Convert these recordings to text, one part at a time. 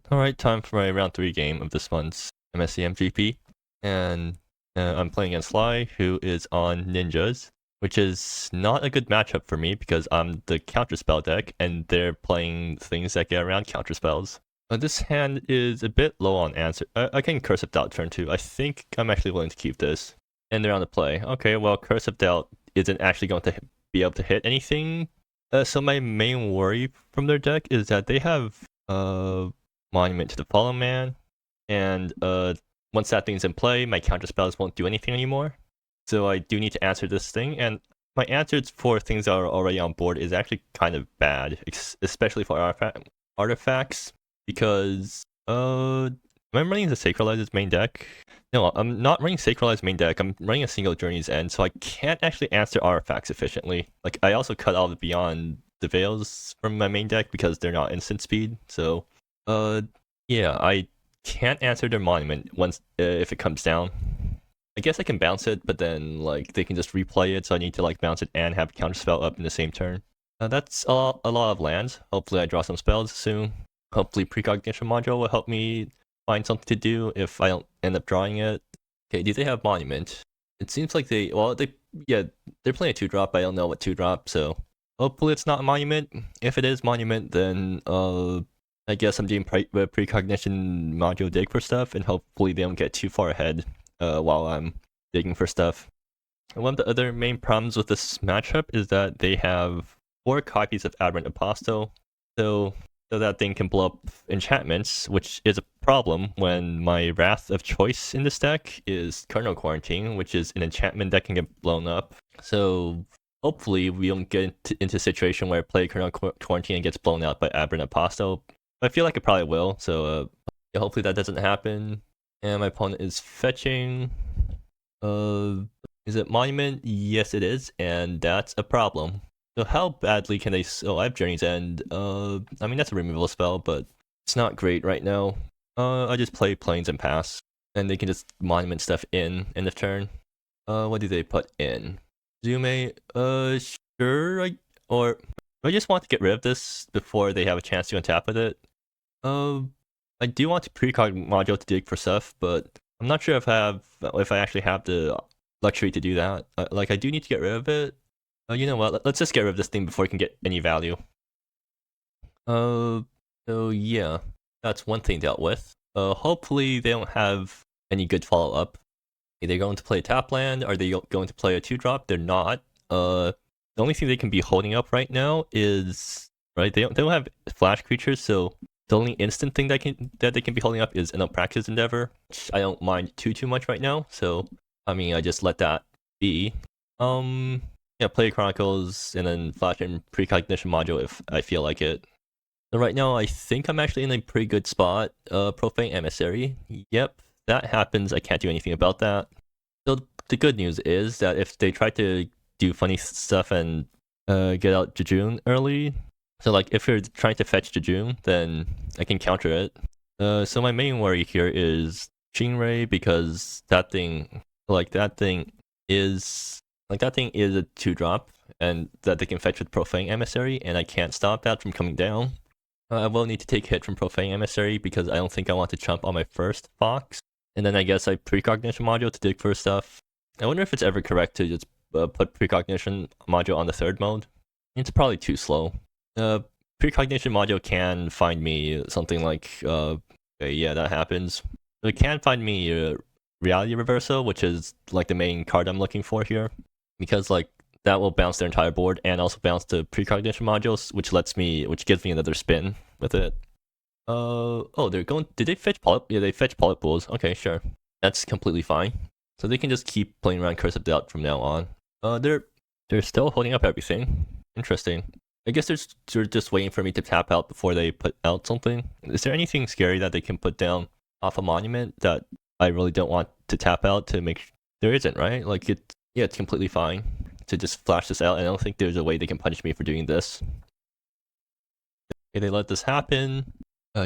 Alright, time for my round 3 game of this month's MSEM GP. And I'm playing against Sly, who is on Ninjas, which is not a good matchup for me because I'm the counterspell deck, and they're playing things that get around counterspells. This hand is a bit low on answer. I can Curse of Doubt turn 2. I think I'm actually willing to keep this. And they're on the play. Okay, well, Curse of Doubt isn't actually going to be able to hit anything. So my main worry from their deck is that they have Monument to the Fallen Man, and once that thing's in play, my counterspells won't do anything anymore. So I do need to answer this thing, and my answers for things that are already on board is actually kind of bad, especially for artifacts, because am I running the Sacralized main deck? No, I'm not running Sacralized main deck. I'm running a single Journey's End, so I can't actually answer artifacts efficiently. Like, I also cut all the Beyond the Veils from my main deck because they're not instant speed, so yeah, I can't answer their Monument once if it comes down. I guess I can bounce it, but then like they can just replay it, so I need to like bounce it and have counterspell up in the same turn. That's a lot of lands. Hopefully I draw some spells soon. Hopefully Precognition module will help me find something to do if I don't end up drawing it. Okay, do they have Monument? It seems like they're playing a 2-drop, but I don't know what 2-drop, so hopefully it's not a Monument. If it is Monument, then I guess I'm doing Precognition module dig for stuff, and hopefully they don't get too far ahead while I'm digging for stuff. And one of the other main problems with this matchup is that they have 4 copies of Aberrant Apostle, so that thing can blow up enchantments, which is a problem when my Wrath of choice in this deck is Kernel Quarantine, which is an enchantment that can get blown up. So hopefully we don't get into a situation where I play Kernel Quarantine and gets blown out by Aberrant Apostle. I feel like it probably will, so yeah, hopefully that doesn't happen. And my opponent is fetching. Is it Monument? Yes, it is, and that's a problem. So how badly can they? Oh, I have Journey's End. I mean that's a removal spell, but it's not great right now. I just play Plains and pass, and they can just Monument stuff in the turn. What do they put in? Zume? Sure. I just want to get rid of this before they have a chance to untap with it. I do want to precog module to dig for stuff, but I'm not sure if I actually have the luxury to do that. Like I do need to get rid of it. You know what? Let's just get rid of this thing before it can get any value. So yeah, that's one thing dealt with. Hopefully they don't have any good follow up. Are they going to play a tap land? Are they going to play a 2-drop? They're not. The only thing they can be holding up right now is right. They don't have flash creatures, so the only instant thing that they can be holding up is an Practice Endeavor, which I don't mind too much right now. So I mean, I just let that be. Yeah, play Chronicles and then flash in Precognition module if I feel like it. So right now, I think I'm actually in a pretty good spot. Profane Emissary. Yep, that happens. I can't do anything about that. So the good news is that if they try to do funny stuff and get out Jejune early, so like if you're trying to fetch Jejune, then I can counter it. So my main worry here is Stingray, because that thing is a 2-drop, and that they can fetch with Profane Emissary, and I can't stop that from coming down. I will need to take hit from Profane Emissary because I don't think I want to chump on my first Fox. And then I guess I Precognition module to dig for stuff. I wonder if it's ever correct to just put Precognition module on the 3rd mode. It's probably too slow. Precognition module can find me something like, okay, yeah, that happens. It can find me Reality Reversal, which is like the main card I'm looking for here, because like that will bounce their entire board and also bounce the Precognition modules, which gives me another spin with it. Oh, they're going. Did they fetch Polyp? Yeah, they fetch Polyp Pools. Okay, sure, that's completely fine. So they can just keep playing around Curse of Doubt from now on. They're still holding up everything. Interesting. I guess they're just waiting for me to tap out before they put out something. Is there anything scary that they can put down off a Monument that I really don't want to tap out to make? There isn't, right? Like it's completely fine to just flash this out. I don't think there's a way they can punish me for doing this. Okay, they let this happen.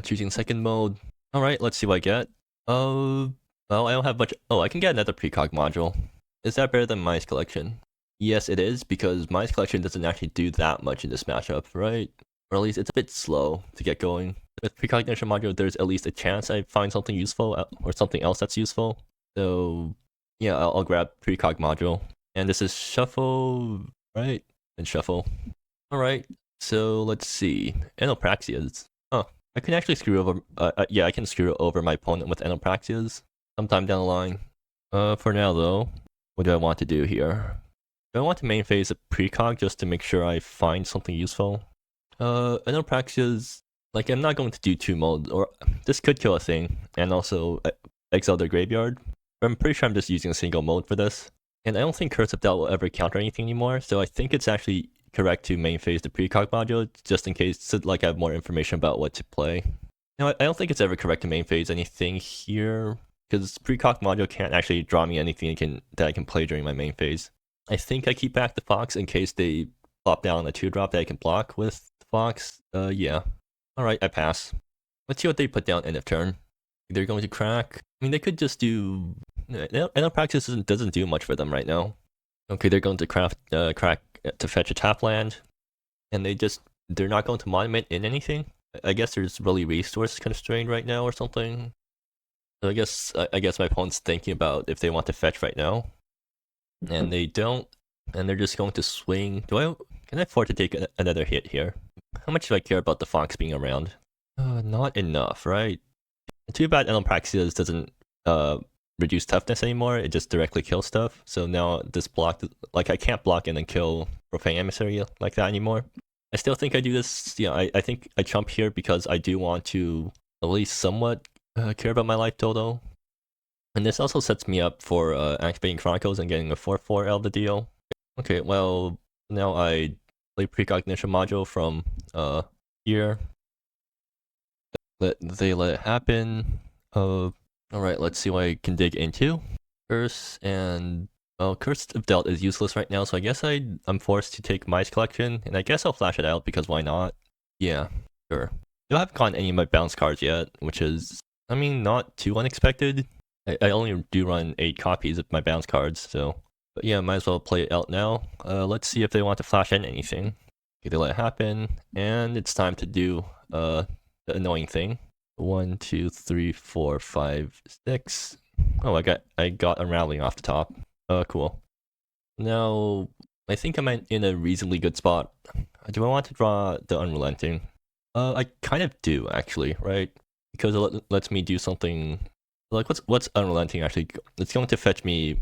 Choosing 2nd mode. All right, let's see what I get. Well, I don't have much. Oh, I can get another precog module. Is that better than Mice Collection? Yes, it is, because Mice Collection doesn't actually do that much in this matchup, right? Or at least it's a bit slow to get going. with precognition module, there's at least a chance I find something useful or something else that's useful. So yeah, I'll grab precog module. And this is shuffle, right? And shuffle. All right, so let's see. Enopraxias. Oh, I can actually screw over, yeah, I can screw over my opponent with enopraxias sometime down the line. For now though, what do I want to do here? Do I want to main phase a precog just to make sure I find something useful? Enopraxias, like I'm not going to do 2 modes, or this could kill a thing, and also exile their graveyard. But I'm pretty sure I'm just using a single mode for this. And I don't think Curse of Doubt will ever counter anything anymore, so I think it's actually correct to main phase the precog module, just in case, so like I have more information about what to play. No, I don't think it's ever correct to main phase anything here, because precog module can't actually draw me anything that I can play during my main phase. I think I keep back the Fox in case they plop down a 2-drop that I can block with the Fox. Yeah. Alright, I pass. Let's see what they put down end of turn. They're going to crack. I mean, they could just do... Practice doesn't do much for them right now. Okay, they're going to crack to fetch a tap land. And they're not going to monument in anything. I guess there's really resource constrained right now or something. So I guess my opponent's thinking about if they want to fetch right now. And they don't. And they're just going to swing. Can I afford to take another hit here? How much do I care about the Fox being around? Not enough, right? Too bad Enopraxias doesn't reduce toughness anymore. It just directly kills stuff. So now this block, like I can't block and then kill Profane Emissary like that anymore. I still think I do this. Yeah, I think I jump here because I do want to at least somewhat care about my life total. And this also sets me up for activating Chronicles and getting a 4/4 out of the deal. Okay, well, now I play precognition module from here. Let it happen. Alright, let's see what I can dig into. Curse and... Well, Curse of Doubt is useless right now, so I guess I'm forced to take Mice Collection, and I guess I'll flash it out because why not? Yeah, sure. I haven't gotten any of my bounce cards yet, which is, I mean, not too unexpected. I only do run 8 copies of my bounce cards, so... But yeah, might as well play it out now. Let's see if they want to flash in anything. Okay, they let it happen, and it's time to do the annoying thing. 1, 2, 3, 4, 5, 6. Oh, I got Unraveling off the top. Cool. Now, I think I'm in a reasonably good spot. Do I want to draw the Unrelenting? I kind of do, actually, right? Because it lets me do something... Like, what's Unrelenting, actually? It's going to fetch me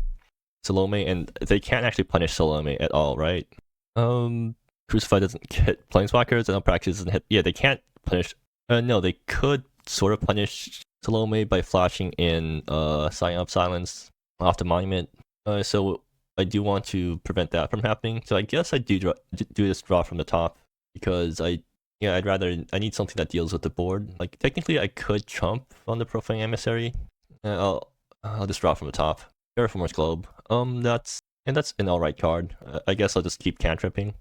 Salome, and they can't actually punish Salome at all, right? Crucify doesn't hit Planeswalkers, and Praxis doesn't hit... Yeah, they can't punish... no, they could sort of punish Salome by flashing in Scion of Silence off the Monument. So I do want to prevent that from happening. So I guess I do this draw from the top because I need something that deals with the board. Like technically I could chump on the Profane Emissary. I'll just draw from the top. Terraformer's Globe. That's an alright card. I guess I'll just keep cantripping.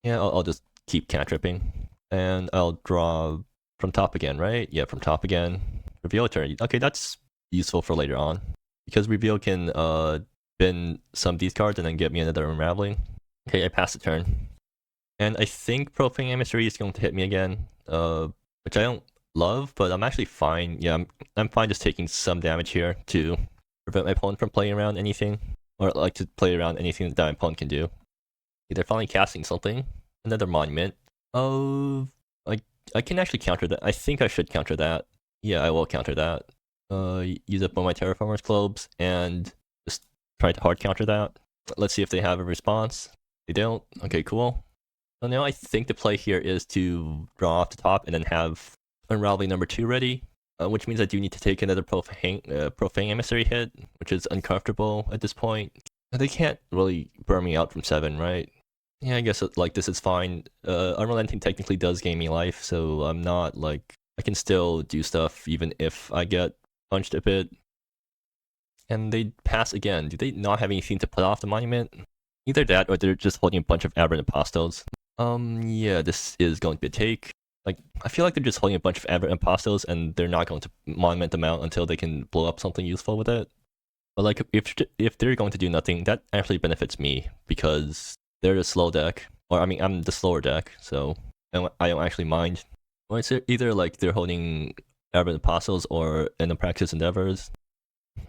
Yeah, I'll just keep cantripping. And I'll draw from top again, right? Yeah, from top again. Reveal turn. Okay, that's useful for later on. Because Reveal can bin some of these cards and then get me another Unraveling. Okay, I pass the turn. And I think Profane Emissary is going to hit me again. Which I don't love, but I'm actually fine. Yeah, I'm fine just taking some damage here to prevent my opponent from playing around anything. Or like to play around anything that my opponent can do. They're finally casting something. Another Monument. I can actually counter that. I think I should counter that. Yeah, I will counter that. Use up one of my Terraformer's Globes and just try to hard counter that. Let's see if they have a response. They don't. Okay, cool. So now I think the play here is to draw off the top and then have Unraveling number 2 ready. Which means I do need to take another Profane Emissary hit, which is uncomfortable at this point. They can't really burn me out from 7, right? Yeah, I guess like this is fine. Unrelenting technically does gain me life, so I'm not like... I can still do stuff even if I get punched a bit. And they pass again. Do they not have anything to put off the Monument? Either that or they're just holding a bunch of Aberrant Apostles. Yeah, this is going to be a take. Like, I feel like they're just holding a bunch of Aberrant Apostles and they're not going to Monument them out until they can blow up something useful with it. But like, if they're going to do nothing, that actually benefits me because they're the slow deck. Or I mean, I'm the slower deck, so I don't actually mind. Well, it's either like they're holding Aberrant Apostles or in the Praxis Endeavors.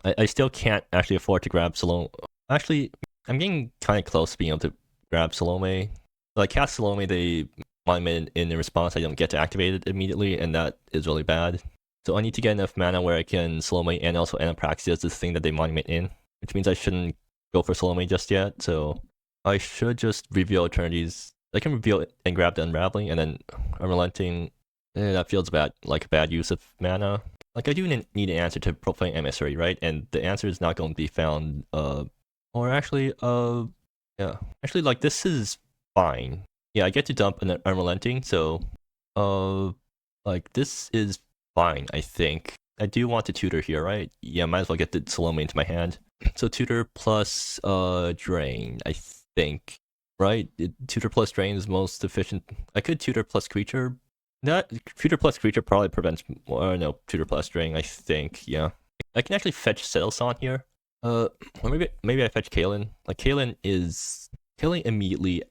I still can't actually afford to grab Salome. Actually, I'm getting kind of close to being able to grab Salome. Like cast Salome, they monument in response. I don't get to activate it immediately, and that is really bad. So I need to get enough mana where I can Salome and also Anapraxia this thing that they monument in, which means I shouldn't go for Salome just yet. So I should just reveal eternities. I can reveal it and grab the Unraveling, and then Unrelenting. That feels bad, like a bad use of mana. Like I do need an answer to Profane Emissary, right? And the answer is not going to be found. Or actually, yeah, actually, like this is fine. Yeah, I get to dump an Unrelenting, so, like this is fine. I think I do want to tutor here, right? Yeah, might as well get the Salome into my hand. So tutor plus drain, I think, right? Tutor plus drain is most efficient. I could tutor plus creature. That tutor plus creature probably prevents. No, tutor plus drain. I think, yeah. I can actually fetch Settleson here. Or maybe I fetch Kalen. Like Kalen immediately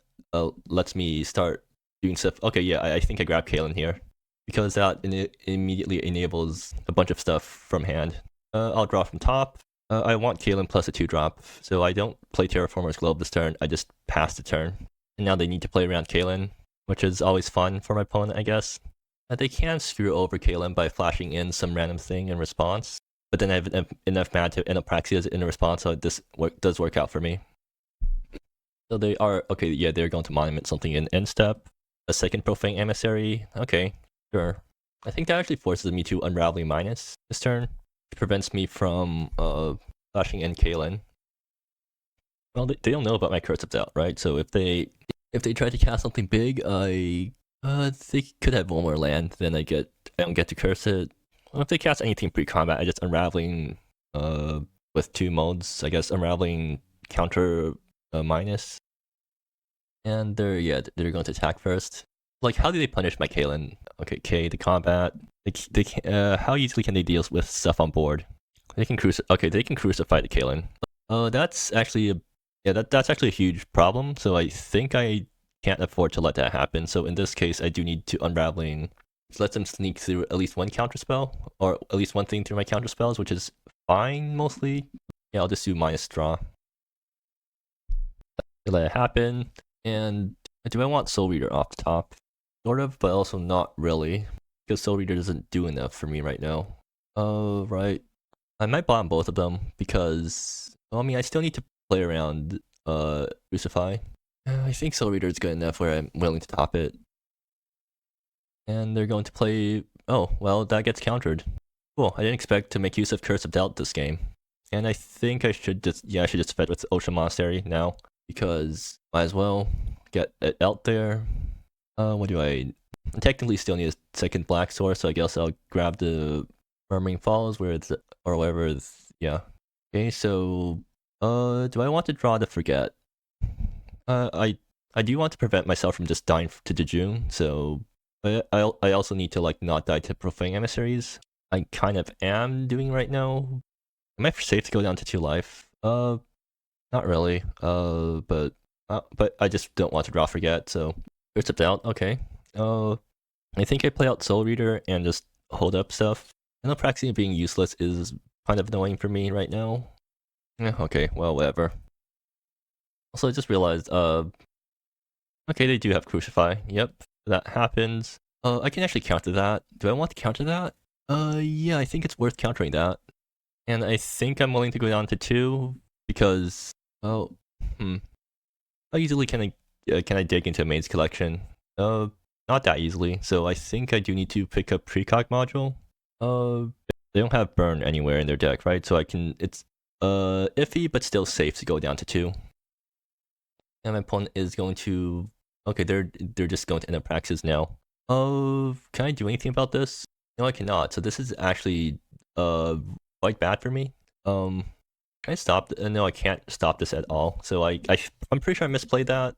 lets me start doing stuff. Okay, yeah, I think I grab Kalen here because that immediately enables a bunch of stuff from hand. I'll draw from top. I want Kalen plus a 2-drop, so I don't play Terraformer's Globe this turn. I just pass the turn. And now they need to play around Kalen, which is always fun for my opponent, I guess. They can screw over Kalen by flashing in some random thing in response, but then I have enough mana to end up Praxias in response, so this does work out for me. So they are, okay, yeah, they're going to monument something in end step. A second Profane Emissary, okay, sure. I think that actually forces me to Unraveling minus this turn. It prevents me from flashing in Kalen. Well, they don't know about my Curse of Doubt, right? So if they try to cast something big, they could have one more land, then I don't get to curse it. Well, if they cast anything pre-combat, I just Unraveling with 2 modes. I guess Unraveling counter minus. And they're going to attack first. Like, how do they punish my Kalen? Okay, K, the combat. How easily can they deal with stuff on board? They can crucify the Kalen. That's actually that's actually a huge problem. So I think I can't afford to let that happen. So in this case, I do need to Unraveling. Which lets them sneak through at least one counterspell, or at least one thing through my counterspells, which is fine mostly. Yeah, I'll just do minus draw. Let it happen. And do I want Soul Reader off the top? Sort of, but also not really, because Soul Reader doesn't do enough for me right now. Right. I might bottom both of them because, well, I mean, I still need to play around Crucify. I think Soul Reader is good enough where I'm willing to top it. And they're going to play... Oh, well, that gets countered. Cool, I didn't expect to make use of Curse of Doubt this game. And I think I should just fetch with Ocean Monastery now, because might as well get it out there. What do I technically still need a second black source, so I guess I'll grab the Murmuring Falls where it's, or wherever it's, yeah. Okay, so, do I want to draw to forget? I do want to prevent myself from just dying to Jejune, so I also need to like not die to Profane Emissaries. I kind of am doing right now. Am I safe to go down to 2 life? Not really. But I just don't want to draw forget, so Curse of Doubt, okay. I think I play out Soul Reader and just hold up stuff. I know Praxia being useless is kind of annoying for me right now. Okay, well, whatever. Also, I just realized, okay, they do have Crucify. Yep, that happens. I can actually counter that. Do I want to counter that? Yeah, I think it's worth countering that. And I think I'm willing to go down to 2, because, how easily can I dig into a Maid's Collection? Not that easily, so I think I do need to pick up Precog module. They don't have Burn anywhere in their deck, right? So it's iffy, but still safe to go down to 2. And my opponent is going to... Okay, they're just going to end up Praxis now. Can I do anything about this? No, I cannot. So this is actually quite bad for me. Can I stop? No, I can't stop this at all. So I'm pretty sure I misplayed that.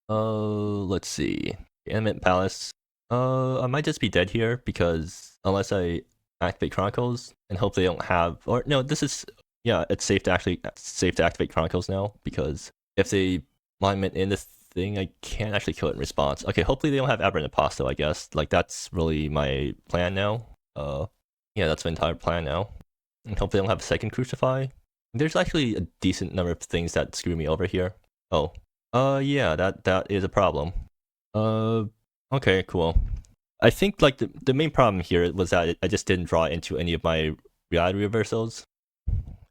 Let's see. Animate Palace. I might just be dead here because unless I activate Chronicles and hope they don't have, or no, this is, yeah, it's safe to activate Chronicles now, because if they monument in this thing, I can't actually kill it in response. Okay, hopefully they don't have Aberrant Apostle, I guess. Like, that's really my plan now. Yeah, that's my entire plan now. And hopefully they don't have a second Crucify. There's actually a decent number of things that screw me over here. Oh. Yeah, that is a problem. Okay, cool. I think, like, the main problem here was that I just didn't draw into any of my reality reversals.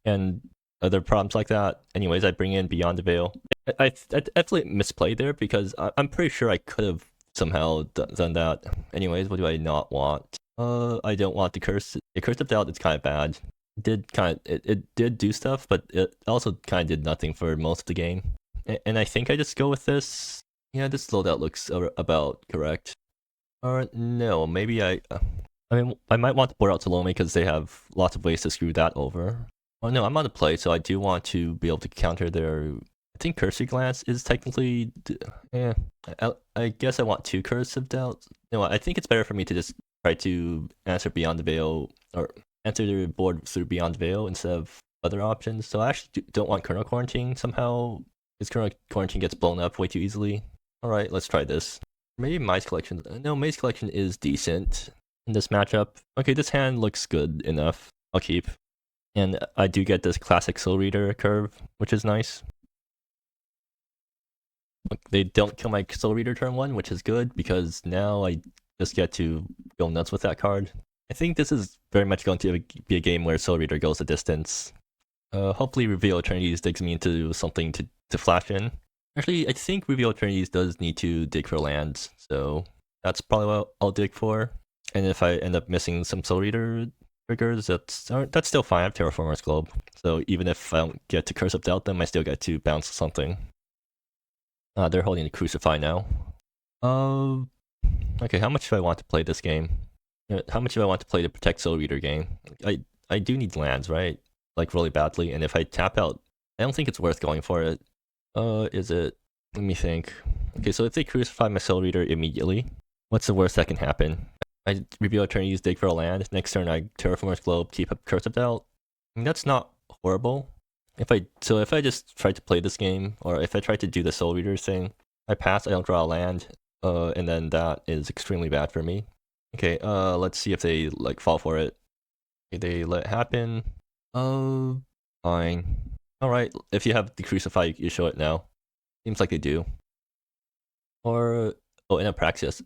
And other problems like that. Anyways, I bring in Beyond the Veil. I definitely misplayed there because I'm pretty sure I could have somehow done that. Anyways, what do I not want? I don't want the Curse. The Curse of Doubt is kind of bad. It did do stuff, but it also kind of did nothing for most of the game. And I think I just go with this. Yeah, this loadout looks about correct. Or no, maybe I mean, I might want to board out Salome because they have lots of ways to screw that over. Oh no, I'm on the play, so I do want to be able to counter their... I think Cursory Glance is technically... Yeah, I guess I want 2 Curse of Doubt. No, I think it's better for me to just try to answer Beyond the Veil, or answer the board through Beyond the Veil instead of other options. So I actually don't want Kernel Quarantine somehow, because Kernel Quarantine gets blown up way too easily. Alright, let's try this. Maybe Maze Collection... No, Maze Collection is decent in this matchup. Okay, this hand looks good enough. I'll keep. And I do get this classic Soul Reader curve, which is nice. Look, they don't kill my Soul Reader turn 1, which is good, because now I just get to go nuts with that card. I think this is very much going to be a game where Soul Reader goes the distance. Hopefully Reveal Eternities digs me into something to flash in. Actually, I think Reveal Eternities does need to dig for lands, so that's probably what I'll dig for. And if I end up missing some Soul Reader triggers, that's still fine. I have Terraformer's Globe, so even if I don't get to Curse of Doubt them, I still get to bounce something. They're holding the Crucify now. Okay, how much do I want to play this game? How much do I want to play the Protect Soul Reader game? I do need lands, right? Like, really badly, and if I tap out, I don't think it's worth going for it. Is it? Let me think. Okay, so if they Crucify my Soul Reader immediately, what's the worst that can happen? I Reveal Eternities, dig for a land. Next turn, I Terraformer's Globe, keep up Curse of Doubt. I mean, that's not horrible. If I just try to play this game, or if I try to do the Soul Reader thing, I pass, I don't draw a land, and then that is extremely bad for me. Okay, let's see if they, like, fall for it. Okay, they let it happen. Fine. Alright, if you have the Crucify, you show it now. Seems like they do. Or, oh, in Apraxis.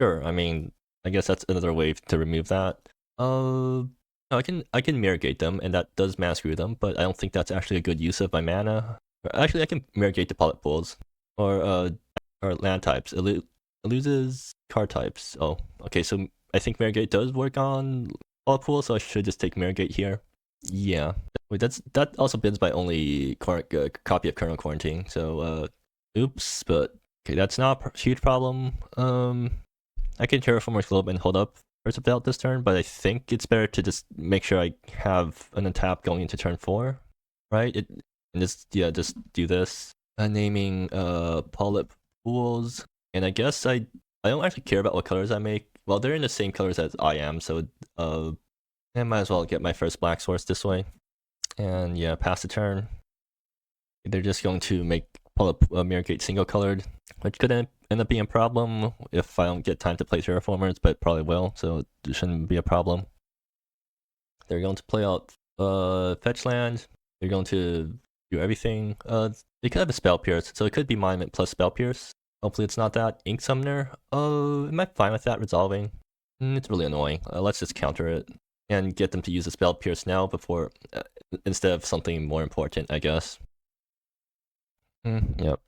Sure, I mean, I guess that's another way to remove that. No, I can Mirror Gate them, and that does mana screw them, but I don't think that's actually a good use of my mana. Actually, I can Mirror Gate the Pilot Pools. Or land types. It loses card types. Oh, okay, so I think Mirror Gate does work on Pilot Pool, so I should just take Mirror Gate here. Yeah. Wait, that also bins my only copy of Kernel Quarantine, so, oops, but, okay, that's not a huge problem. I can Terraformer's Globe and hold up Curse of Doubt this turn, but I think it's better to just make sure I have an untap going into turn 4, right? And just do this. Naming Polyp Pools, and I guess I don't actually care about what colors I make. Well, they're in the same colors as I am, so I might as well get my first black source this way. And yeah, pass the turn. They're just going to make Polyp Mirror Gate single colored, which could end up being a problem if I don't get time to play Terraformers, but probably will, so it shouldn't be a problem. They're going to play out fetch land. They're going to do everything. They could have a Spell Pierce, so it could be Monument plus Spell Pierce. Hopefully it's not that. Ink Summoner. Am I fine with that resolving? It's really annoying. Let's just counter it and get them to use the Spell Pierce now before instead of something more important, I guess. Yep.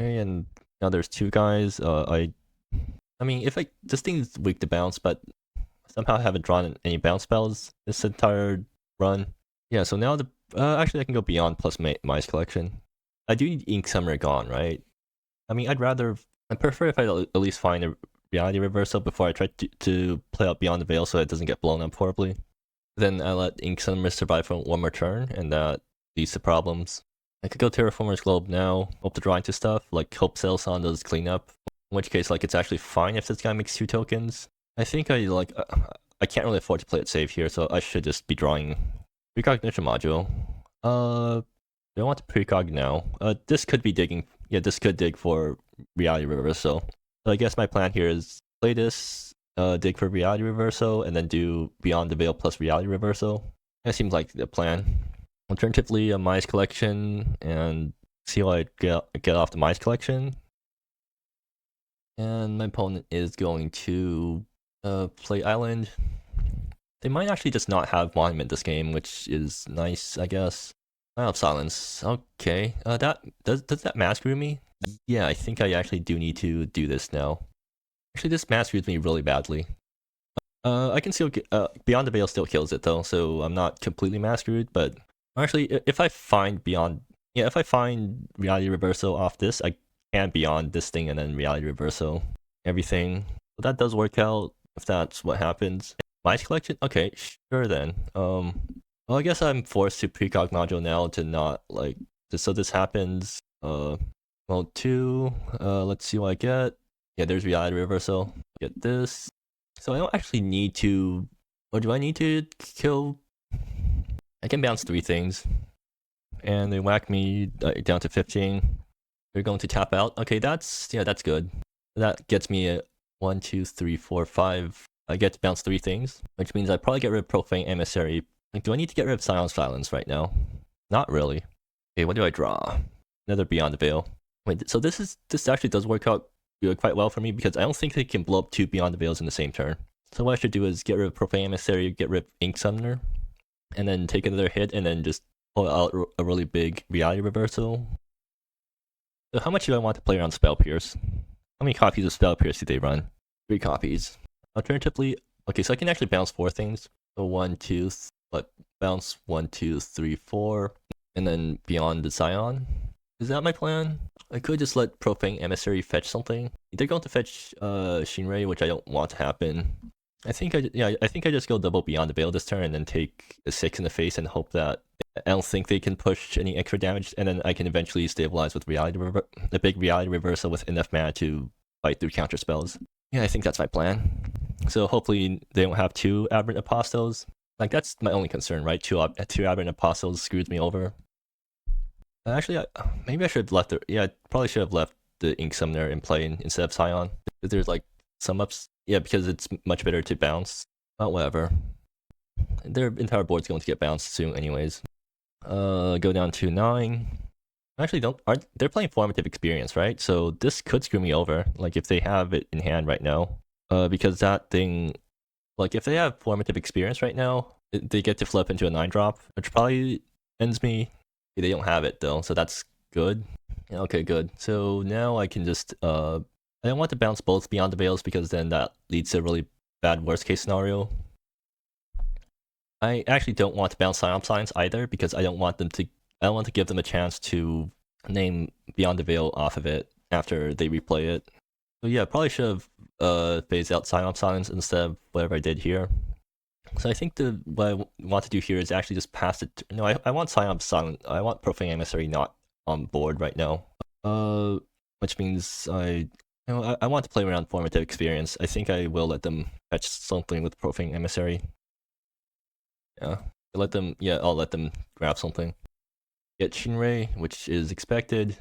Okay, and now there's 2 guys. I mean, if this thing's weak to bounce, but somehow I haven't drawn any bounce spells this entire run. Yeah, so now actually I can go beyond plus Mice Collection. I do need Ink Summoner gone, right? I mean, I prefer if I at least find a Reality Reversal before I try to play out Beyond the Veil so it doesn't get blown up horribly. Then I let Ink Summoner survive for 1 more turn, and that leads to problems. I could go Terraformer's Globe now, hope to draw into stuff, like hope Celson does cleanup. In which case, like, it's actually fine if this guy makes 2 tokens. I think I can't really afford to play it safe here, so I should just be drawing Precognition Module. Do I want to precog now? This could be digging yeah, this could dig for reality reversal. So I guess my plan here is play this, dig for reality reversal, and then do Beyond the Veil plus reality reversal. That seems like the plan. Alternatively, a Mice collection and see what I get off the Mice collection. And my opponent is going to play Island. They might actually just not have Monument this game, which is nice, I guess. I have Silence. Okay. That does that mask screw me? Yeah, I think I actually do need to do this now. Actually, this mask screws me really badly. I can still Beyond the Veil still kills it though, so I'm not completely mask screwed. But actually, if I find if I find reality reversal off this, I can Beyond this thing and then reality reversal everything. So that does work out if that's what happens. Mice collection? Okay, sure then. Well, I guess I'm forced to precog module now to not like so this happens. Mode 2. Let's see what I get. Yeah, there's reality reversal. Get this. So I don't actually need to. Or do I need to kill? I can bounce 3 things, and they whack me down to 15. They're going to tap out. Okay, that's good. That gets me a 1, 2, 3, 4, 5. I get to bounce 3 things, which means I probably get rid of Profane Emissary. Like, do I need to get rid of Silence right now? Not really. Okay, what do I draw? Another Beyond the Veil. Wait, so this actually does work out quite well for me because I don't think they can blow up 2 Beyond the Veils in the same turn. So what I should do is get rid of Profane Emissary, get rid of Ink Summoner, and then take another hit and then just pull out a really big reality reversal. So how much do I want to play around Spell Pierce? How many copies of Spell Pierce do they run? 3 copies. Alternatively, okay, so I can actually bounce 4 things. So 1, 2, bounce 1, 2, 3, 4, and then Beyond the Scion. Is that my plan? I could just let Profane Emissary fetch something. They're going to fetch Shinrei, which I don't want to happen. I think I just go double Beyond the Veil this turn and then take a 6 in the face and hope that I don't think they can push any extra damage, and then I can eventually stabilize with a big reality reversal with enough mana to fight through counter spells. Yeah, I think that's my plan. So hopefully they don't have 2 Aberrant Apostles. Like, that's my only concern, right? 2 Aberrant Apostles screws me over. Actually, maybe I should have left I probably should have left the Ink Summoner in play instead of Scion. There's like some ups. Yeah, because it's much better to bounce. But whatever. Their entire board's going to get bounced soon anyways. Go down to 9. Actually, they're playing Formative Experience, right? So this could screw me over, like if they have it in hand right now. Because that thing, like if they have Formative Experience right now, they get to flip into a 9-drop, which probably ends me. They don't have it though, so that's good. Okay, good. So now I can just I don't want to bounce both Beyond the Veils because then that leads to a really bad worst case scenario. I actually don't want to bounce Psyop Science either because I don't want to give them a chance to name Beyond the Veil off of it after they replay it. So yeah, probably should have phased out Psyop Science instead of whatever I did here. So I think what I want to do here is actually just pass it. No, I want Psyop Silent. I want Profane Emissary not on board right now. Which means I want to play around Formative Experience. I think I will let them fetch something with Profane Emissary. Yeah, I'll let them grab something. Get Shinrei, which is expected,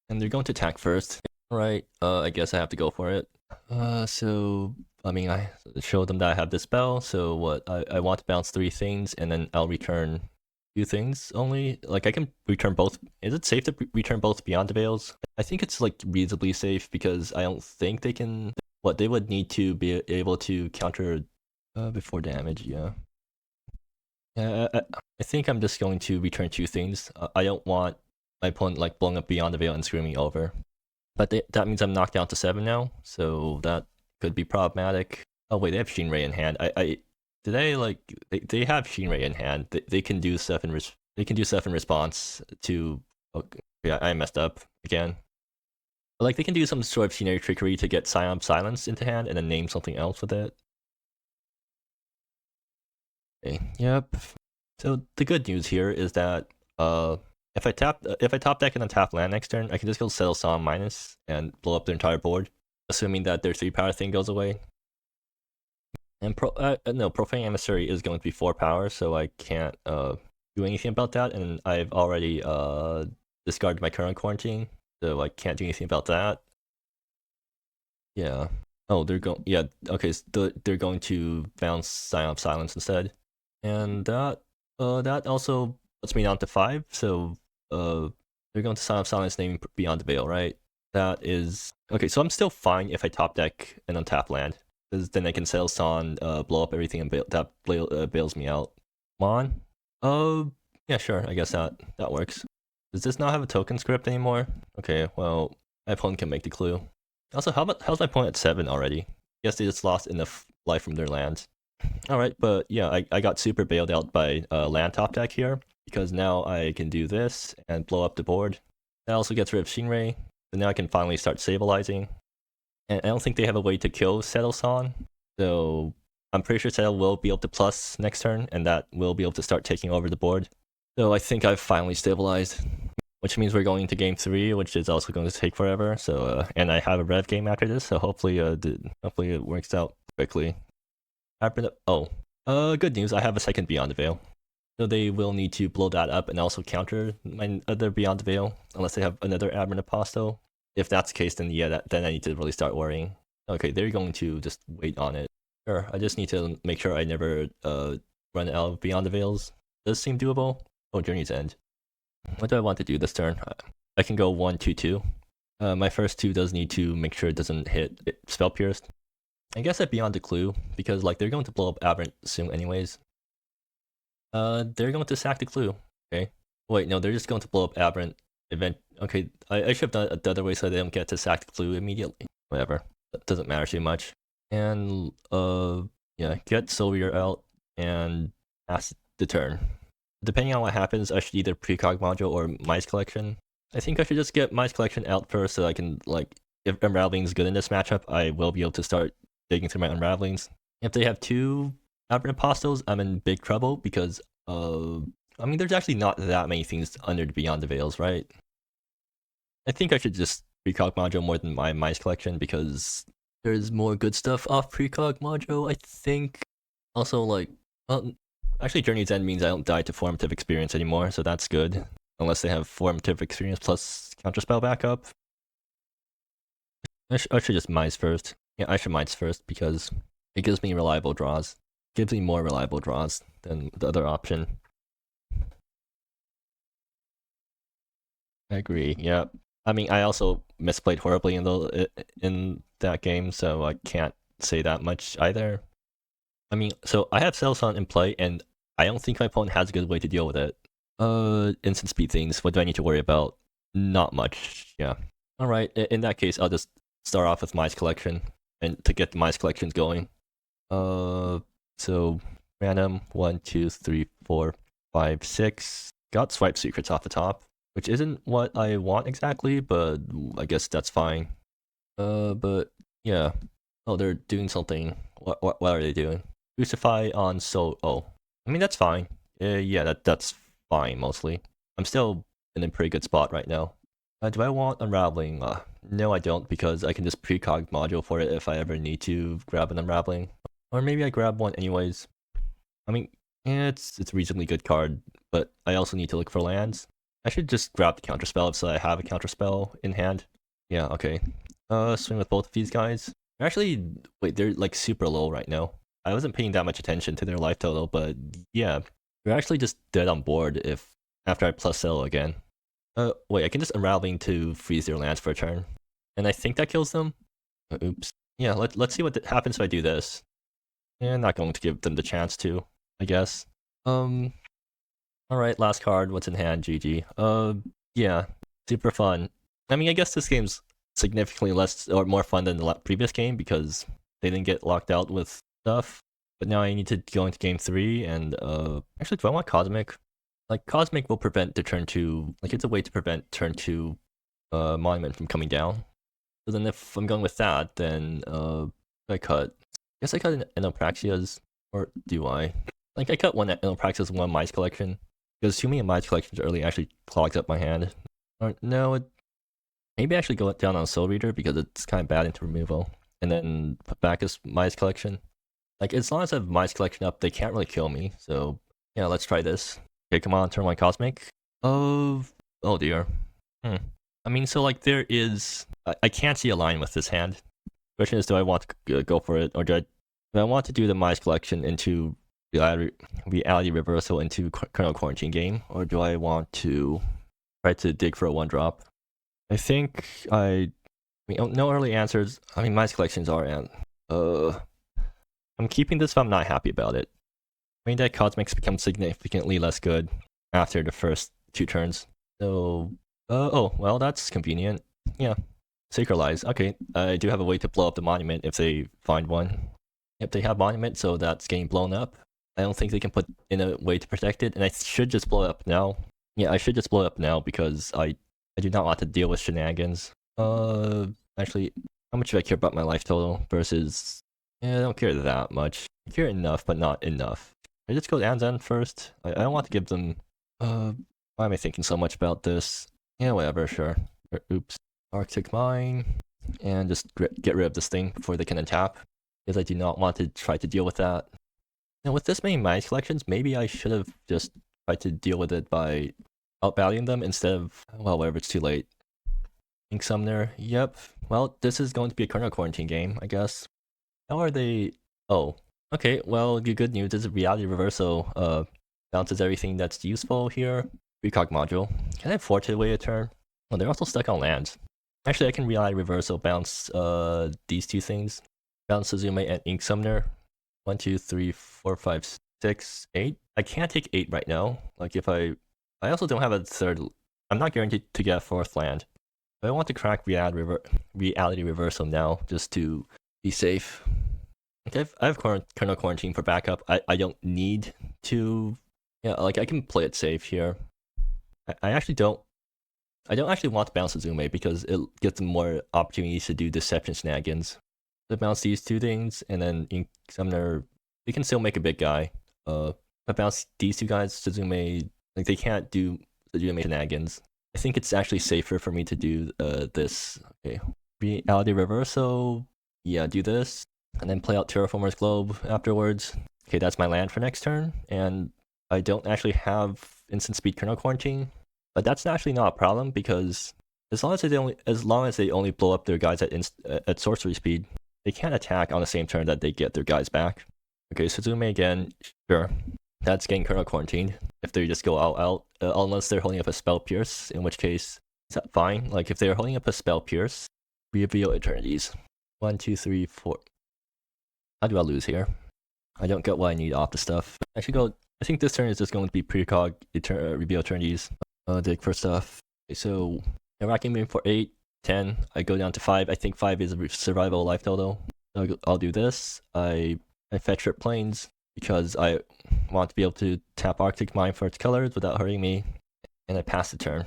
and they're going to attack first. Alright, I guess I have to go for it. So I mean, I showed them that I have this spell, so what, I want to bounce 3 things, and then I'll return 2 things only. Like, I can return both. Is it safe to return both Beyond the Veils? I think it's, like, reasonably safe, because I don't think they can... What, they would need to be able to counter before damage, yeah. Yeah, I think I'm just going to return 2 things. I don't want my opponent, like, blowing up Beyond the Veil and screwing me over. But that means I'm knocked down to 7 now, so that could be problematic. Oh wait, they have Shinrei in hand. They have Shinrei in hand. They can do stuff in response to. Okay, yeah, I messed up again. But, like, they can do some sort of Shinrei trickery to get Psyop Silence into hand and then name something else with it. Okay, yep. So the good news here is that if I top deck and then tap land next turn, I can just go settle Psalm minus and blow up their entire board, assuming that their 3-power thing goes away. And Profane Emissary is going to be 4 power, so I can't do anything about that, and I've already discarded my current quarantine. so I can't do anything about that. Yeah. Oh, they're going. Yeah. Okay. So they're going to bounce Sign of Silence instead, and that also puts me down to 5. So they're going to Sign of Silence, naming Beyond the Veil, right? That is okay. So I'm still fine if I top deck and untap land, because then I can Sail Son, blow up everything, and bails me out. Come on. Yeah, sure. I guess that works. Does this not have a token script anymore? Okay. Well, my opponent can make the clue. Also, how's my point at 7 already? Guess they just lost enough life from their land. Alright, but yeah, I got super bailed out by land top deck here, because now I can do this and blow up the board. That also gets rid of Shinrei, so now I can finally start stabilizing. And I don't think they have a way to kill Settle-san, so I'm pretty sure Settle will be able to plus next turn, and that will be able to start taking over the board. So I think I've finally stabilized. Which means we're going into game 3, which is also going to take forever. So, and I have a rev game after this, so hopefully it works out quickly. Good news, I have a second Beyond the Veil. So they will need to blow that up and also counter my other Beyond the Veil, unless they have another Aberrant Apostle. If that's the case, then yeah, then I need to really start worrying. Okay, they're going to just wait on it. Sure, I just need to make sure I never run out of Beyond the Veils. Does seem doable. Oh, Journey's End. What do I want to do this turn? I can go 1, 2, 2. My first 2 does need to make sure it doesn't hit Spell Pierced. I guess that Beyond the Clue, because like they're going to blow up Aberrant soon anyways. They're going to sack the Clue. Okay. Wait, no, they're just going to blow up Aberrant event. Okay, I should have done it the other way so they don't get to sack the Clue immediately. Whatever. That doesn't matter too much. And yeah, get Soul Reader out and pass the turn. Depending on what happens, I should either precog module or Mice Collection. I think I should just get Mice Collection out first so I can, like, if Unraveling is good in this matchup, I will be able to start digging through my Unravelings. If they have 2 Aberrant Apostles, I'm in big trouble because, I mean, there's actually not that many things under the Beyond the Veils, right? I think I should just precog module more than my Mice Collection because there's more good stuff off precog module, I think. Also, like, well, actually, Journey's End means I don't die to Formative Experience anymore, so that's good. Unless they have Formative Experience plus Counterspell backup. I should just Mice first. Yeah, I should Mice first because it gives me reliable draws. It gives me more reliable draws than the other option. I agree, yeah. I mean, I also misplayed horribly in that game, so I can't say that much either. I mean, so I have Settle-san in play, and I don't think my opponent has a good way to deal with it. Instant speed things, what do I need to worry about? Not much, yeah. Alright, in that case, I'll just start off with Mice Collection, and to get the Mice Collections going. So, random, 1, 2, 3, 4, 5, 6. Got Swipe Secrets off the top, which isn't what I want exactly, but I guess that's fine. But, yeah. Oh, they're doing something. What are they doing? Crucify on oh. I mean, that's fine. Yeah, that's fine, mostly. I'm still in a pretty good spot right now. Do I want Unraveling? No, I don't, because I can just precog module for it if I ever need to grab an Unraveling. Or maybe I grab one anyways. I mean, yeah, it's a reasonably good card, but I also need to look for lands. I should just grab the Counterspell so I have a Counterspell in hand. Yeah, okay. Swing with both of these guys. Actually, wait, they're like super low right now. I wasn't paying that much attention to their life total, but yeah, they're actually just dead on board if after I plus sell again. Wait, I can just Unraveling to freeze their lands for a turn, and I think that kills them. Oops. Yeah, let's see what happens if I do this. Yeah, not going to give them the chance to, I guess. All right, last card. What's in hand? GG. Yeah, super fun. I mean, I guess this game's significantly less or more fun than the previous game because they didn't get locked out with stuff. But now I need to go into game 3 and actually, do I want Cosmic? Like, Cosmic will prevent the turn 2, like it's a way to prevent turn 2 Monument from coming down. So then if I'm going with that, then I cut. I guess I cut an Enopraxia's, or do I? Like, I cut one Enopraxia's, one Mice Collection. Because too many Mice Collections early actually clogs up my hand. Or no, maybe I actually go down on Soul Reader because it's kind of bad into removal. And then put back as Mice Collection. Like, as long as I have Mice Collection up, they can't really kill me. So, yeah, let's try this. Okay, come on, turn 1 Cosmic. Oh dear. I mean, so like there is, I can't see a line with this hand. Question is, do I want to go for it, or do I want to do the Mice Collection into reality reversal into Kernel Quarantine game, or do I want to try to dig for a 1-drop? I think I mean, no early answers. I mean, Mice Collections are, and I'm keeping this, but I'm not happy about it. Main deck Cosmics becomes significantly less good after the first 2 turns. So, oh, well, that's convenient. Yeah. Sacralize. Okay, I do have a way to blow up the monument if they find one. Yep, they have monument, so that's getting blown up. I don't think they can put in a way to protect it, and I should just blow it up now. Yeah, I should just blow it up now because I do not want to deal with shenanigans. Actually, how much do I care about my life total versus... Yeah, I don't care that much. I care enough, but not enough. I just go to Anzen first. I don't want to give them... why am I thinking so much about this? Yeah, whatever, sure. Oops. Arctic Mine. And just get rid of this thing before they can untap. Because I do not want to try to deal with that. Now, with this many Mice Collections, maybe I should have just tried to deal with it by outvaluing them instead of... Well, whatever, it's too late. Ink Summoner, yep. Well, this is going to be a Kernel Quarantine game, I guess. How are they... Oh. Okay, well, the good news is Reality Reversal bounces everything that's useful here. Precog Module. Can I afford to wait a turn? Oh, they're also stuck on lands. Actually, I can Reality Reversal bounce these 2 things. Bounce Suzume and Ink Summoner. 1, 2, 3, 4, 5, 6, 8. I can't take 8 right now. Like if I also don't have a 3rd... I'm not guaranteed to get a 4th land. But I want to crack Reality Reversal now, just to be safe. Okay, I have Kernel Quarantine for backup. I don't need to... Yeah, like I can play it safe here. I actually don't... I don't actually want to bounce Suzume because it gives them more opportunities to do deception shenanigans. So bounce these 2 things, and then Ink Summoner... They can still make a big guy. If I bounce these 2 guys, Suzume... Like, they can't do Suzume shenanigans. I think it's actually safer for me to do this. Okay. Reality Reversal. Yeah, do this. And then play out Terraformer's Globe afterwards. Okay, that's my land for next turn. And I don't actually have instant speed Kernel Quarantine. But that's actually not a problem because as long as they only blow up their guys at sorcery speed, they can't attack on the same turn that they get their guys back. Okay, Suzume again. Sure. That's getting Kernel Quarantined. If they just go all out, unless they're holding up a Spell Pierce, in which case, is that fine? Like, if they're holding up a Spell Pierce, reveal Eternities. 1, 2, 3, 4. How do I lose here? I don't get what I need off the stuff. I should go... I think this turn is just going to be precog, reveal Eternities. Dig for stuff. Okay, so, I'm racking me for 8, 10. I go down to 5. I think 5 is a survival life total. I'll do this. I fetch Rip Plains because I want to be able to tap Arctic Mine for its colors without hurting me. And I pass the turn.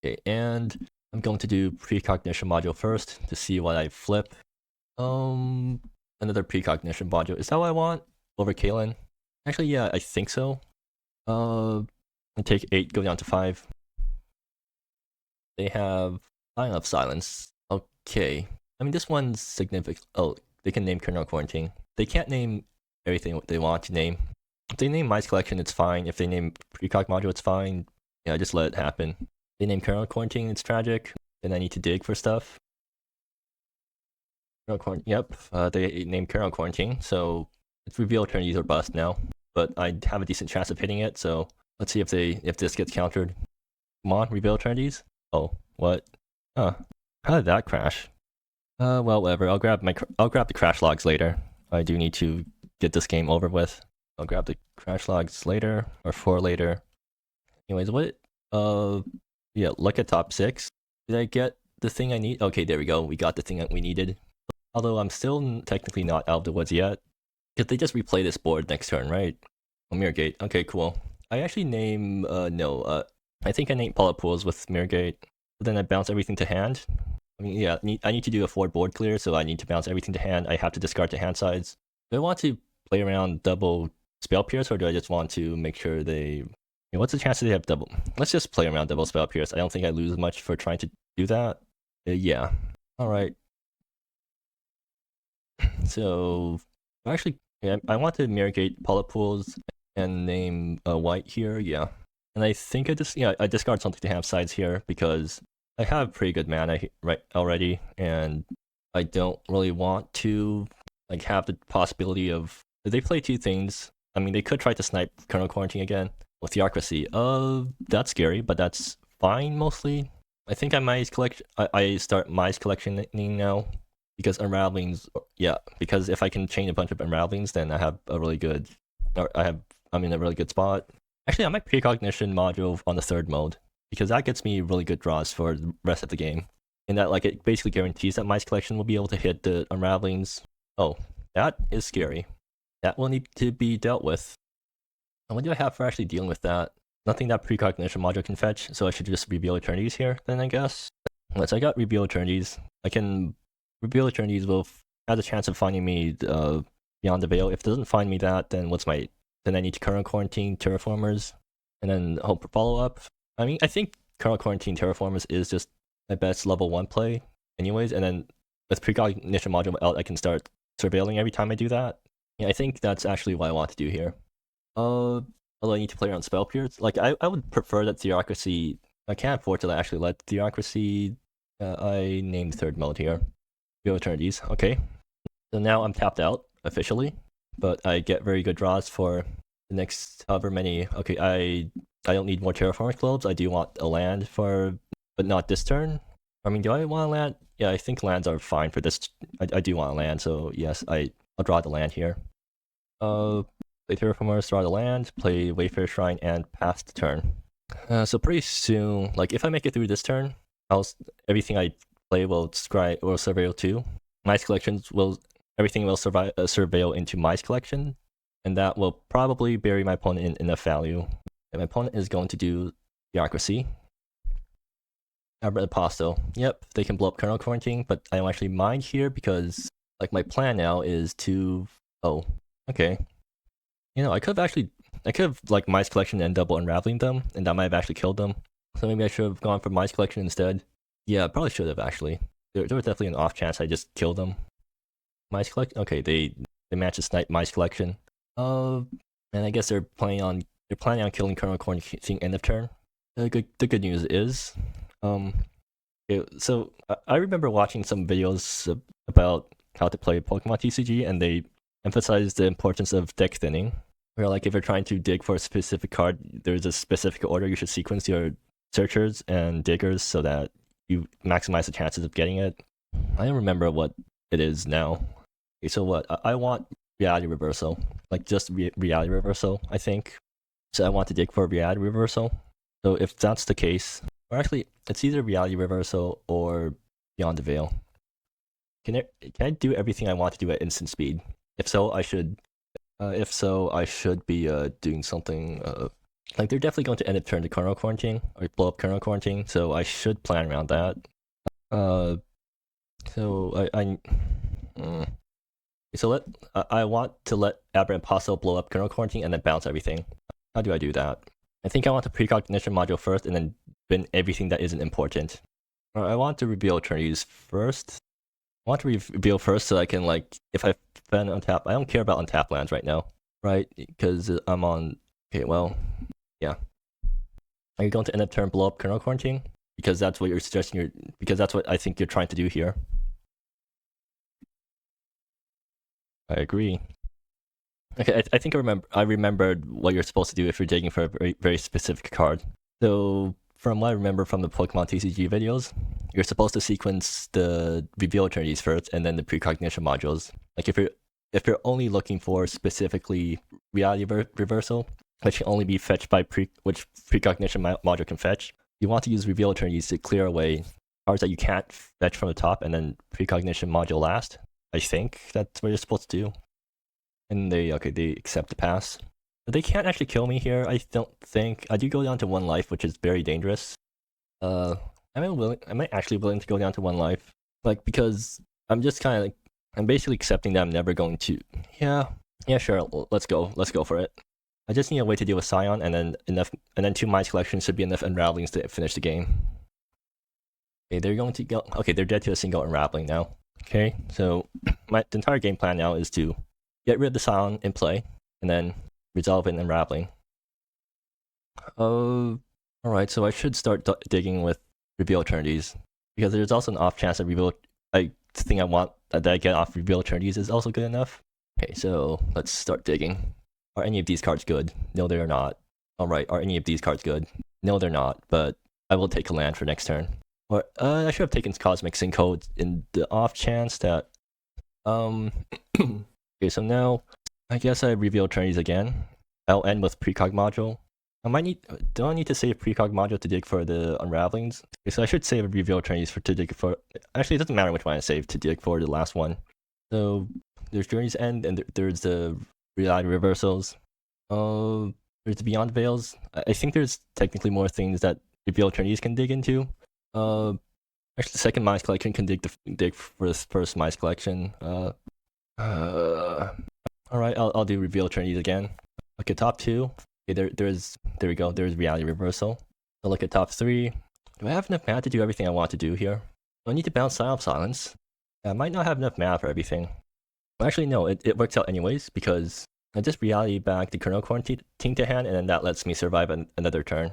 Okay, and I'm going to do Precognition Module first to see what I flip. Another Precognition Module. Is that what I want? Over Kalen? Actually, yeah, I think so. I take 8, go down to 5. They have Island of Silence. Okay. I mean, this one's significant. Oh, they can name Kernel Quarantine. They can't name everything they want to name. If they name Mice Collection, it's fine. If they name Precog Module, it's fine. Yeah, just let it happen. If they name Kernel Quarantine, it's tragic. Then I need to dig for stuff. Yep, they named Kernel Quarantine, so it's reveal Eternities or bust now. But I have a decent chance of hitting it, so let's see if this gets countered. Come on, reveal Eternities. Oh, what? Huh? How did that crash? Well, whatever. I'll grab the crash logs later. I do need to get this game over with. I'll grab the crash logs later or for later. Anyways, what? Yeah. Look at top 6. Did I get the thing I need? Okay, there we go. We got the thing that we needed. Although I'm still technically not out of the woods yet. Because they just replay this board next turn, right? Oh, Mirrorgate. Okay, cool. I actually name, I think I named Polypools with Mirrorgate. But then I bounce everything to hand. I mean, yeah, I need to do a 4 board clear, so I need to bounce everything to hand. I have to discard the hand sides. Do I want to play around double Spell Pierce, or do I just want to make sure they... What's the chance that they have double? Let's just play around double Spell Pierce. I don't think I lose much for trying to do that. Yeah. Alright. So, actually, yeah, I want to Mirrorgate Polypools and name white here, yeah. And I think I discard something to have sides here because I have pretty good mana right already, and I don't really want to like have the possibility of they play two things. I mean, they could try to snipe Kernel Quarantine again with Theocracy. That's scary, but that's fine mostly. I think I might collect. I start mice collectioning now because unravelings. Yeah, because if I can chain a bunch of unravelings, then I have a really good. Or I'm in a really good spot. Actually, I might precognition module on the third mode because that gets me really good draws for the rest of the game. And that like it basically guarantees that mice collection will be able to hit the unravelings. Oh, that is scary. That will need to be dealt with. And what do I have for actually dealing with that? Nothing that precognition module can fetch, so I should just reveal eternities here then, I guess. Once I got reveal eternities, I can reveal eternities will have a chance of finding me beyond the veil. If it doesn't find me that, then then I need to kernel quarantine terraformers and then hope for follow up. I mean, I think kernel quarantine terraformers is just my best level 1 play anyways, and then with precognition module out, I can start surveilling every time I do that. Yeah, I think that's actually what I want to do here. Although I need to play around spell periods. Like, I would prefer that Theocracy... I can't afford to actually let Theocracy... I named third mode here. Real Eternities, okay. So now I'm tapped out, officially. But I get very good draws for the next however many... Okay, I don't need more Terraformers Globes. I do want a land for... But not this turn. I mean, do I want a land? Yeah, I think lands are fine for this. I do want a land, so yes, I'll draw the land here. Play Terraformers, draw the land, play Wayfarer Shrine, and pass the turn. So pretty soon, like if I make it through this turn, everything I play will surveil too. Mice collections everything will surveil into Mice collection, and that will probably bury my opponent in enough value. And my opponent is going to do Theocracy. Apostle. Yep, they can blow up kernel quarantine, but I don't actually mind here because like my plan now is to okay. You know, I could have like mice collection and double unraveling them, and that might have actually killed them. So maybe I should have gone for mice collection instead. Yeah, I probably should have actually. There was definitely an off chance I just killed them. Mice collection. Okay, they managed to snipe mice collection. And I guess they're planning on killing kernel quarantine end of turn. The good news is, so I remember watching some videos about how to play Pokemon TCG, and they emphasized the importance of deck thinning. Where like if you're trying to dig for a specific card, there's a specific order you should sequence your searchers and diggers so that you maximize the chances of getting it. I don't remember what it is now. Okay, so what? I want reality reversal, like just reality reversal, I think. So I want to dig for reality reversal. So if that's the case, or actually, it's either reality reversal or beyond the veil. Can I do everything I want to do at instant speed? If so, I should be doing something. Like they're definitely going to end up turn to kernel quarantine or blow up kernel quarantine, so I should plan around that. So I want to let Aberrant Apostle blow up kernel quarantine and then bounce everything. How do I do that? I think I want the precognition module first and then bin everything that isn't important. I want to reveal eternities first. I want to reveal first so I can, like, if I spend untap, I don't care about untap lands right now, right? Because I'm on. Okay, well, yeah. Are you going to end up turn blow up kernel quarantine? Because that's what you're suggesting. Because that's what I think you're trying to do here. I agree. Okay, I think I remembered what you're supposed to do if you're digging for a very, very specific card. So from what I remember from the Pokemon TCG videos, you're supposed to sequence the reveal eternities first and then the precognition modules. Like if you're only looking for specifically reality reversal, which can only be fetched by which precognition module can fetch, you want to use reveal eternities to clear away cards that you can't fetch from the top and then precognition module last. I think that's what you're supposed to do. And they accept the pass. But they can't actually kill me here, I don't think. I do go down to 1 life, which is very dangerous. Am I actually willing to go down to 1 life? Like, because I'm just kind of like, I'm basically accepting that I'm never going to. Yeah, sure. Let's go for it. I just need a way to deal with Scion, and then 2 Mice collections should be enough unravelings to finish the game. Okay, they're going to go. Okay, they're dead to a single unraveling now. Okay, so the entire game plan now is to get rid of the Scion in play, and then resolve it in unraveling. Alright, so I should start digging with reveal eternities, because there's also an off chance that thing I want that I get off reveal eternities is also good enough. Okay, so let's start digging. Are any of these cards good? No, they are not. Alright, are any of these cards good? No, they're not, but I will take a land for next turn. Or, I should have taken Cosmic Sinkhole in the off chance that, okay, so now, I guess I reveal eternities again. I'll end with precog module. Do I need to save precog module to dig for the unravelings? Okay, so I should save reveal eternities to dig for, actually it doesn't matter which one I save to dig for the last one. So, there's Journey's End, and there's the reality reversals. There's the Beyond Veils. I think there's technically more things that reveal eternities can dig into. Actually, the second Mice Collection can dig for the first Mice Collection. Alright, I'll do reveal eternities again. Look at top 2. Okay, there we go. There's reality reversal. I'll look at top 3. Do I have enough mana to do everything I want to do here? Do I need to bounce Sign of Silence? I might not have enough mana for everything. Well, actually, no, it works out anyways, because I just reality back the Kernel Quarantine to hand, and then that lets me survive another turn.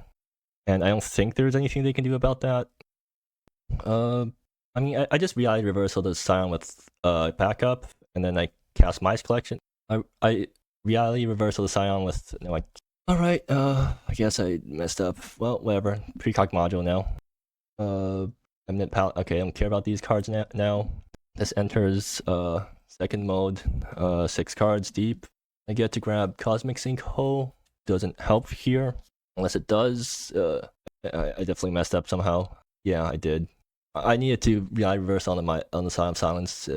And I don't think there's anything they can do about that. I mean, I just reality reversal the Scion with backup, and then I cast Mice Collection. I reality reversal the Scion with alright, I guess I messed up. Well, whatever. Precog module now. Okay, I don't care about these cards now. This enters second mode, 6 cards deep. I get to grab Cosmic Sinkhole. Doesn't help here. Unless it does. I definitely messed up somehow. Yeah, I did. I needed to reality reverse on the Sign of Silence.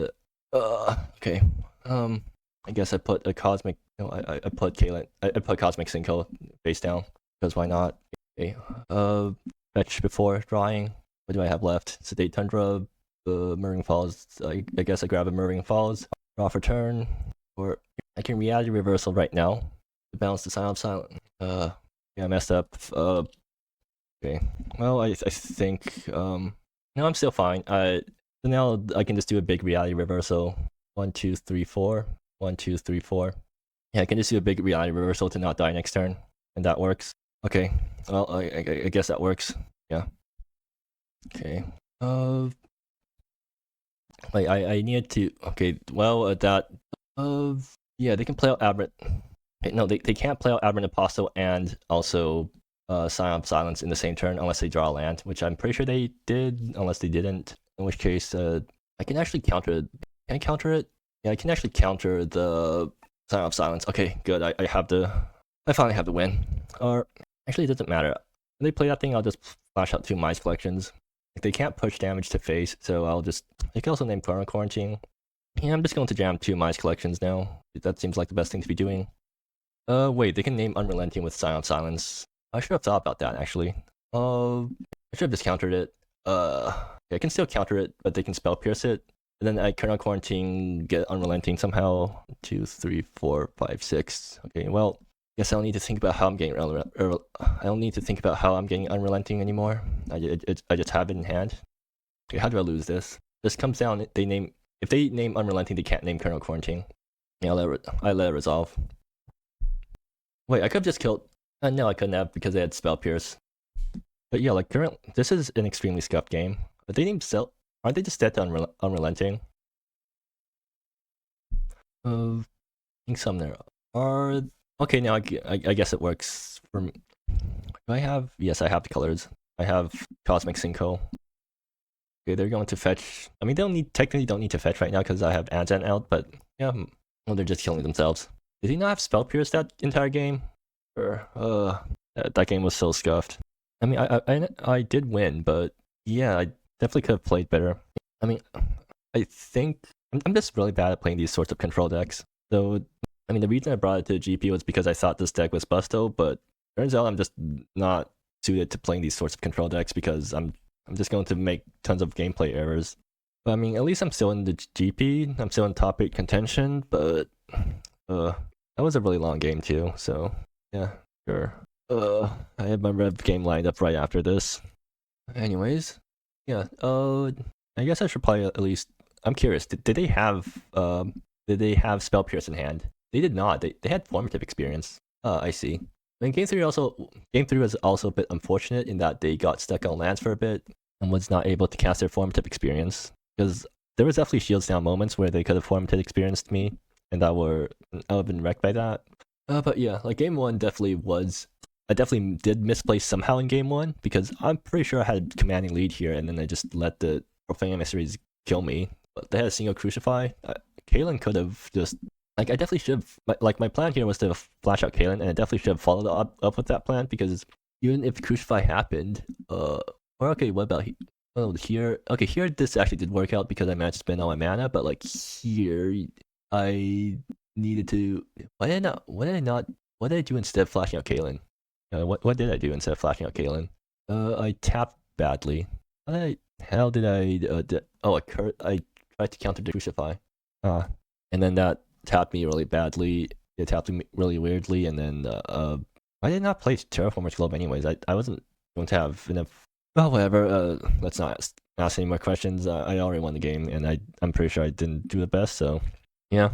Okay. I guess I put a Cosmic. No, I put Kalen. I put Cosmic Sinkhole face down because why not? Okay. Fetch before drawing. What do I have left? Sedate Tundra, Murring Falls. I guess I grab a Murring Falls. Draw for turn, or I can reality reversal right now to bounce the Sign of Silence. Yeah, I messed up. Okay. Well, I think no, I'm still fine. So now I can just do a big reality reversal. 1, 2, 3, 4. 1, 2, 3, 4. Yeah, I can just do a big reality reversal to not die next turn, and that works. Okay. Well, I guess that works. Yeah. Okay. Like I needed to. Okay. Well, yeah, they can play out Aberrant. No, they can't play out Aberrant Apostle and also Sign of Silence in the same turn unless they draw a land, which I'm pretty sure they did, unless they didn't. In which case, I can actually counter it. Can I counter it? Yeah, I can actually counter the Sign of Silence. Okay, good. I finally have the win. Or actually, it doesn't matter. When they play that thing, I'll just flash out 2 Mice Collections. Like, they can't push damage to face, so I can also name Kernel Quarantine. Yeah, I'm just going to jam 2 Mice Collections now. That seems like the best thing to be doing. Wait, they can name Unrelenting with Sign of Silence. I should have thought about that, actually. I should have just countered it. Yeah, I can still counter it, but they can Spell Pierce it. And then I Kernel Quarantine, get Unrelenting somehow. 2, 3, 4, 5, 6. Okay, well, guess I don't need to think about how I'm getting I don't need to think about how I'm getting Unrelenting anymore. I just have it in hand. Okay, how do I lose this? This comes down. If they name Unrelenting, they can't name Kernel Quarantine. Yeah, I let it resolve. Wait, I could have just killed. No, I couldn't have because they had Spell Pierce. But yeah, like this is an extremely scuffed game. But they named aren't they just dead to Unrelenting? I think some there are. Okay, now I guess it works for me. Do I have? Yes, I have the colors. I have Cosmic Sinkhole. Okay, they're going to fetch. I mean, technically don't need to fetch right now because I have Anzan out, but yeah, well, they're just killing themselves. Did he not have Spell Pierce that entire game? Or, that game was so scuffed. I mean, I did win, but yeah, I definitely could have played better. I mean, I think I'm just really bad at playing these sorts of control decks. So, I mean, the reason I brought it to GP was because I thought this deck was busto, but turns out I'm just not suited to playing these sorts of control decks because I'm just going to make tons of gameplay errors. But I mean, at least I'm still in the GP. I'm still in top 8 contention, but that was a really long game too. So yeah, sure. I have my rev game lined up right after this. Anyways, yeah. I guess I should probably at least. I'm curious. Did they have Spell Pierce in hand? They did not. They had Formative Experience. I see. I mean, game 3 was also a bit unfortunate in that they got stuck on lands for a bit. and was not able to cast their formative experience, because there was definitely shields down moments where they could have formative experienced me, and I would have been wrecked by that. But yeah, like game one definitely was. I definitely did misplace somehow in game one because I'm pretty sure I had commanding lead here, and then I just let the profane emissaries kill me. But they had a single crucify. Kaylin could have just like I definitely should have like my plan here was to flash out Kaylin, and I definitely should have followed up with that plan because even if crucify happened, or okay, what about here? Okay, here this actually did work out because I managed to spend all my mana, but like here I needed to. Why did I not? What did I not? What did I do instead of flashing out Kaylin? What did I do instead of flashing out Kaylin? I tapped badly. How did I? I tried to counter the crucify. And then that tapped me really badly. It tapped me really weirdly, and then I did not play Terraformers Globe anyways. I wasn't going to have enough. Well, whatever. Let's not ask any more questions. I already won the game, and I'm pretty sure I didn't do the best. So, yeah.